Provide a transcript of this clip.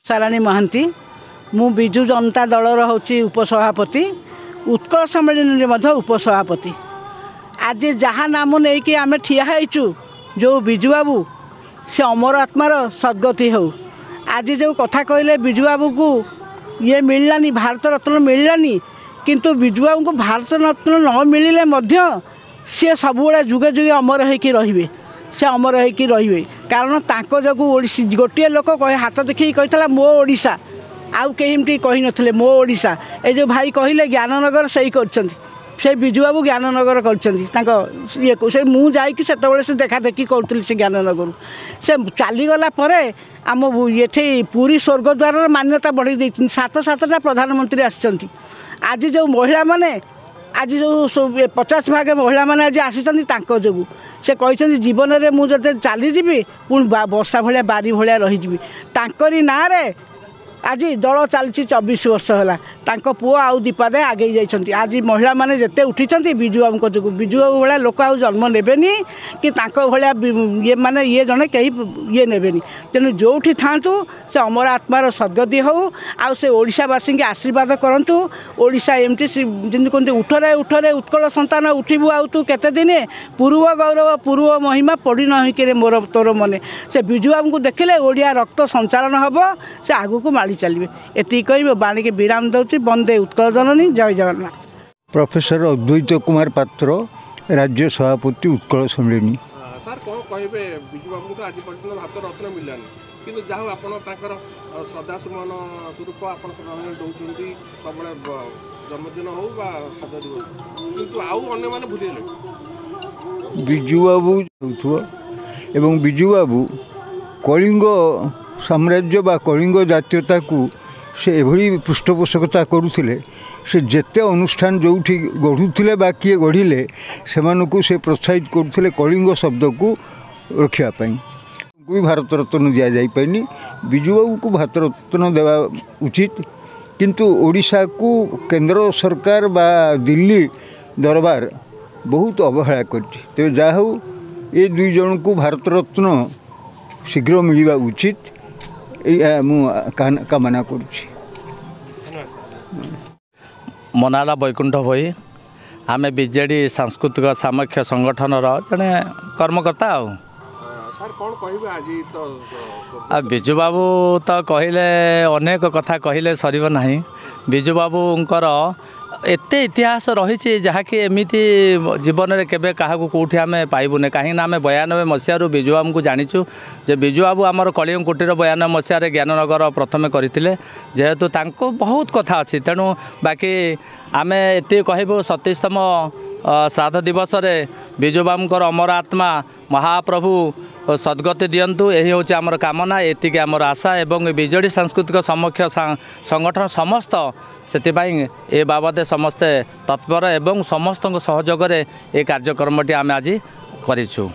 साराणी महांती मु विजु जनता दलर होची उपसभापति उत्कल सम्मेलन में उपसभापति आज जहाँ नाम नहीं कि आम ठिया होइचु जो विजु बाबू से अमर आत्मार सद्गति हो। आज जो कथा कहले विजु बाबू को ये मिललानी भारत रत्न मिललानी किंतु विजु बाबू को भारत रत्न न मिलिले मध्य सी सबुले जुगे जुगे अमर होइकी रहिबे से अमर होइकी रहिबे कारण तांको जगु ओडिसी गोटे लोक कहे हाथ देखी कहितला मो ओडिशा आउ केहिमती कहि नथिले मो ओडिशा ए जो भाई कहले ज्ञाननगर सही करछंती से विजु बाबू ज्ञाननगर करछंती ये को से मु जाई कि सेतबेले से देखा देखी करथली से ज्ञाननगर से चली गला परे आम ये पूरी स्वर्गद्वार मान्यता बढ़ी दैछन 7-7टा प्रधानमंत्री आछंती। आज जो महिला माने आज जो 50 भाग महिला माने आज आसीछंती तांको जोगु से कहते जीवन में मुझे चली जी पुणी वर्षा भाया बारी भाया रही तांकरी ना रे आज दल चलती 24 वर्ष है पुओ आउ दीपादे आगे जाइछंती। आज महिला माने जेते उठी विजु बाबू जो विजु बाबू भाया लोक आउ जन्म नेबेनी कि भाया ये माने ये जड़े कहीं ये नेबेनी तेणु जोठी थांतु से अमर आत्मार सद्गति हो आउ से ओडिशावासी के आशीर्वाद करंतु। ओडिशा एमती जिन कहते उठरे उठरे उत्कल संतान उठिबु आउ तू केते दिने पूर्व गौरव पूर्व महिमा पड़ी न होइके मोर तोर मने से विजु बाबू को देखिले ओडिया रक्त संचालन हब से आगु को माड़ी चलिए एति कहि बाणी के विराम दउची। बंदे उत्कल जननी जय जगन्नाथ। प्रोफेसर अद्वैत कुमार पात्र राज्य सभापति उत्कल सम्मेलन। सर कौन कहे विजु बाबू तो आज पर्यटन भारत रत्न मिलानी कि जहाँ आप श्रद्धा सुमन स्वरूप आप दौरान सब जन्मदिन हो कि आउ अन्य मैंने भूल विजु बाबू एवं विजु बाबू कलिंग साम्राज्य बा कलिंग जातीयता को से एभली पृष्ठपोषकता करुले से जेते अनुष्ठान जो गढ़ुले बा किए गढ़िले से से प्रोत्साहित करुले कलिंग शब्द को रखापी भी भारत रत्न दि जापारनी विजु बाबू को भारत रत्न देवा उचित किंतु ओडिशा को केंद्र सरकार बा दिल्ली दरबार बहुत अवहेला कर जा हो ये दुई जन को भारत रत्न शीघ्र मिलवा उचित कामना करुच्ची। मनाला बैकुंठ भई आमे बीजेडी सांस्कृतिक सामख्य संगठन जड़े कर्मकर्ता सर कौन कहे आज तो विजु बाबू तो कहले अनेक कथा कहले सर ना विजु बाबूंकर एते इतिहास रही जहाँकि एमती जीवन में केवे क्या कौटी आम पाइबुने कहीं आम 92 मसीह विजु बाबू को जाचु जे विजु बाबू आमर कलिंग कुटीर 92 मसीह ज्ञाननगर प्रथमे करते जेहेतु तांको बहुत कथा अच्छी तेणु बाकी आम ये कहबू 27तम श्राद्ध दिवस रे विजु बाबूंकर अमर आत्मा महाप्रभु सद्गति दियंतु यही हूँ आमर कामना एतिके आमर आशा एवं बीजेडी सांस्कृतिक समक्ष संगठन समस्त से बाबदे समस्ते तत्पर एवं समस्त सहयोग ए कार्यक्रमटी आम आज करिछु।